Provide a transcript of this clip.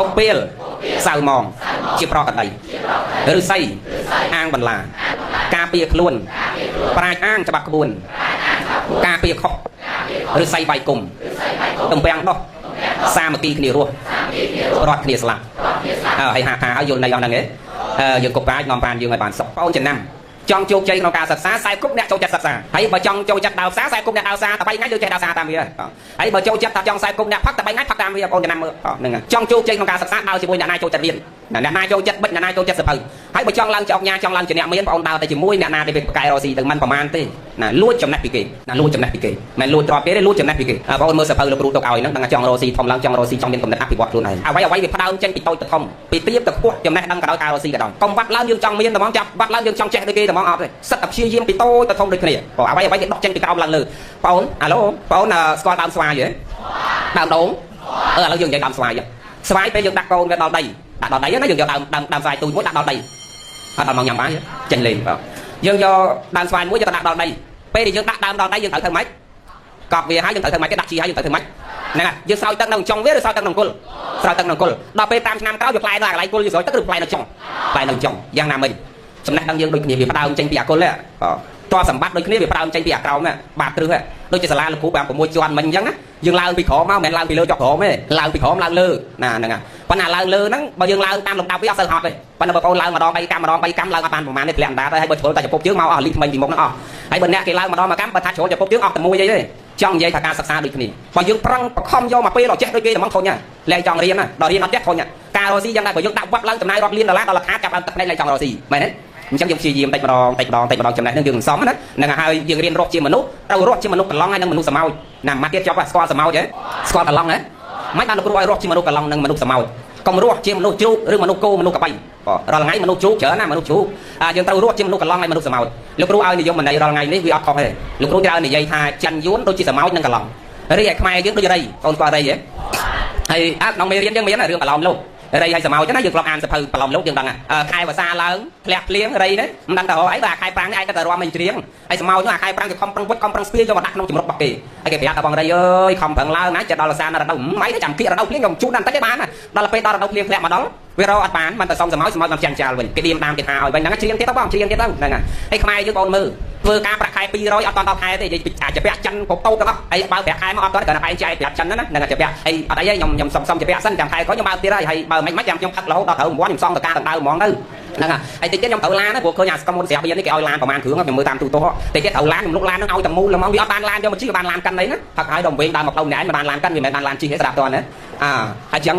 កុកពេលសៅម៉ងជាប្រកដីឬស័យអាងបន្លាការពារខ្លួនប្រាជ្ញអាងច្បាប់ក្បួនការពារខុសឬស័យបៃគុំតំពាំងដោះសាមគ្គីគ្នារស់រត់គ្នាស្លាប់ហើយហាក់ថាយល់នៃអស់ហ្នឹងឯងយើងកុកប្រាជ្ញនាំបានយើងឲ្យបានសុខបងចំណាំចង់ជោគជ័យក្នុងការសិក្សាខ្សែគប់អ្នកចូលចិត្តសិក្សាហើយបើចង់ចូលចិត្តដើរផ្សារខ្សែគប់អ្នកដើរផ្សារតែ3ថ្ងៃយើងចេះដើរផ្សារតាមវាហើយបើចូលចិត្តថាចង់ខ្សែគប់អ្នកផឹកតែ3ថ្ងៃផឹកតាមវាបងចំណាំមើលហ្នឹងចង់ជោគជ័យក្នុងការសិក្សាដើរជាមួយអ្នកណាចូលចិត្តរៀនអ្នកណាចូលចិត្តបិទអ្នកណាចូលចិត្តសភៅហើយបើចង់ឡើងជាអង្គញាចង់ឡើងជាអ្នកមានបងដើរតែជាមួយអ្នកណាដែលវាប្រកែរស៊ីទៅមិនប្រមាណទេណាលួចចំណេះពីគេណាលួចចំណេះពីគេមិនលួចទ្រព្យគេទេលួចចំណេះពីគេបងមើលសភៅលោកគ្រូទុកឲ្យហ្នឹងដឹងថាចង់រស៊ីធំឡើងចង់រស៊ីចង់មានកំណត់អភិវឌ្ឍខ្លួនឯងអ្វីវាផ្ដើមចេញពីតូចទៅធំពីទាបទៅខ្ពស់ចំណេះដឹងក៏ដោយការរស៊ីក៏ដោយកុំវត្តឡើងយើងចង់មានតែហ្មងចាប់វត្តឡើងយើងចង់ចេះដូចគេតែហ្មងអត់ទេសិតតែព្យាយាមពីតូចទៅធំដូចគ្នាព្រោះអ្វីវាដកចេញពីក្រោមឡើងលើបងអូនអាឡូបងអូនស្គាល់ដើមស្វាយទេដើមដូងឥឡូវយើងនិយាយដើមស្វាយស្វាយពេលយើងដាក់កូនវាដល់ដីដាក់ដល់ដីណាយើងយកដើមស្វាយទូចមួយដាក់ដល់ដីអត់ដល់មកញ៉ាំបាយចេញលេងបងយើងយកដើមស្វាយមួយយកទៅដាក់ដល់ដីពេលដែលយើងដាក់ដើមដល់ដីយើងត្រូវធ្វើម៉េចកប់វាហើយយើងត្រូវធ្វើម៉េចគេដាក់ជីហើយយើងត្រូវធ្វើម៉េចហ្នឹងហើយយើងស្រោចទឹកនៅចុងវាឬស្រោចទឹកក្នុងគល់ស្រោចទឹកក្នុងគល់ដល់ពេលតាមឆ្នាំក្រោយវាផ្លែដល់កន្លែងគល់យើងស្រោចទឹកឬផ្លែនៅចុងផ្លែនៅចុងយ៉ាងណាមិញចំណេះដឹងយើងដូចគ្នាវាផ្ដើមចេញពីអាគល់ទេតើសម្បត្តិដូចគ្នាវាផ្ដើមចេញពីអាក្រោមបាតគ្រឹះដូចជាសាលាលោកគ្រូបាន6ជាន់មិញអញ្ចឹងណាយើងឡើងពីក្រោមមកមិនឡើងពីលើចុះក្រោមទេឡើងពីក្រោមឡើងលើណាហ្នឹងហើយប៉ុន្តែឡើងលើហ្នឹងបើយើងឡើងតាមលំដាប់វាអត់សូវហត់ទេប៉ុន្តែបើបងប្អូនឡើងម្ដង3កម្មឡើងអត់បានប្រហែលទេធ្លាក់អណ្ដាតហើយបើជ្រុលតែចំពុកជើងមកអស់លីថ្មីពីមុខហ្នឹងអស់ហើយបើអ្នកគេឡើងម្ដងមកកម្មបើថាជ្រុលចំពុកជើងអស់តែមួយអីទេចង់និយាយថាការសិក្សាដូចគ្នាបើយើងប្រឹងបខំយកមកពេលដល់ចេះដូចគេតែមកធុញលែងចង់រៀនណាដល់រៀនអត់ចេះធុញការរកស៊ីយ៉ាងដែរបើយើងដាក់វត្តឡើងចំណាយរាប់លានដុល្លារដល់ខែចាប់បានទឹកភ្នែកលែងចង់រកស៊ីមែនទេអញ្ចឹងយើងព្យាយាមតិចម្ដងចំណេះនឹងយើងសំណាហ្នឹងហើយយើងរៀនរស់ជាមនុស្សត្រូវរស់ជាមនុស្សកន្លងហើយនឹងមនុស្សសមោចណាមួយទៀតចប់ស្គាល់សមោចទេស្គាល់កន្លងហ៎មិនបានលោកគ្រូឲ្យរស់ជាមនុស្សកន្លងនឹងមនុស្សសមោចកុំរស់ជាមនុស្សជ្រូកឬមនុស្សគោមនុស្សកបៃរាល់ថ្ងៃមនុស្សជ្រូកច្រើនណាមនុស្សជ្រូកយើងត្រូវរស់ជាមនុស្សកន្លងហើយមនុស្សសមោចលោកគ្រូឲ្យនិយមន័យរាល់ថ្ងៃនេះវាអត់ខុសទេលោកគ្រូត្រូវនិយាយថាច័ន្ទយួនដូចជាសមោចនិងកន្លងរីឯខ្មែរយើងដូចរៃបងស្គាល់រៃទេហើយក្នុងមេរៀនយើងមានរឿងប្រឡំលោករៃឲ្យសមោចណាយើងធ្លាប់អានសភៅប្រឡំលោកយើងដឹងខែវស្សាឡើងធ្លាក់ភ្លៀងរៃនេះមិនដឹងតើរកអីបើខែប្រាំងនេះឯងតែរំមិនច្រៀងហើយសមោចនោះខែប្រាំងគេខំប្រឹងវឹកខំប្រឹងស្ពាយយកមកដាក់ក្នុងជំរករបស់គេហើយគេប្រាប់ថាបងរៃអើយខំប្រឹងឡើងណាចិត្តដល់រសានរដូវមិនចាំគៀករដូវភ្លៀងខ្ញុំជូនដល់បន្តិចទេបានដល់ពេលដល់រដូវភ្លៀងធ្លាក់មកដល់វារកអត់បានតែសុំសមោចមកចាំចាល់វិញគេឌៀមតាមគេថាឲ្យវិញហ្នឹងច្រៀងទៀតទៅបងច្រៀងទៀតទៅហ្នឹងហើយខ្មែរយើងបងមើលធ្វើការប្រាក់ខែ200អត់ដល់ខែទេនិយាយអាចពាក់ចិនពពតទាំងអស់ហើយបើប្រាក់ខែមកអត់ដល់គ្រាន់តែបែងចែកប្រាប់ចិនណាហ្នឹងអាចពាក់ហើយអត់អីទេខ្ញុំសុំពាក់សិនចាំខែក្រោយខ្ញុំបើទៀតហើយបើមិនចាំខ្ញុំផឹករហូតដល់ត្រូវ9ខ្ញុំសងតការដណ្ដើមហ្មងទៅហ្នឹងហើយតិចទៀតខ្ញុំត្រូវឡានណាព្រោះឃើញអាស្គមមុនស្រាប់វានេះគេឲ្យឡានប្រហែលគ្រឿងខ្ញុំមើលតាមទូទៅតិចទៀតត្រូវឡានខ្ញុំលុកឡានហ្នឹងឲ្យតែមូលហ្មងវាអត់បានឡានយកមកជិះបានឡានកាន់អីណាផឹកឲ្យដល់វិញដើមមកផ្លូវណែមិនបានឡានកាន់វាមិនបានឡានជិះទេស្រាប់តើណាហើយចឹង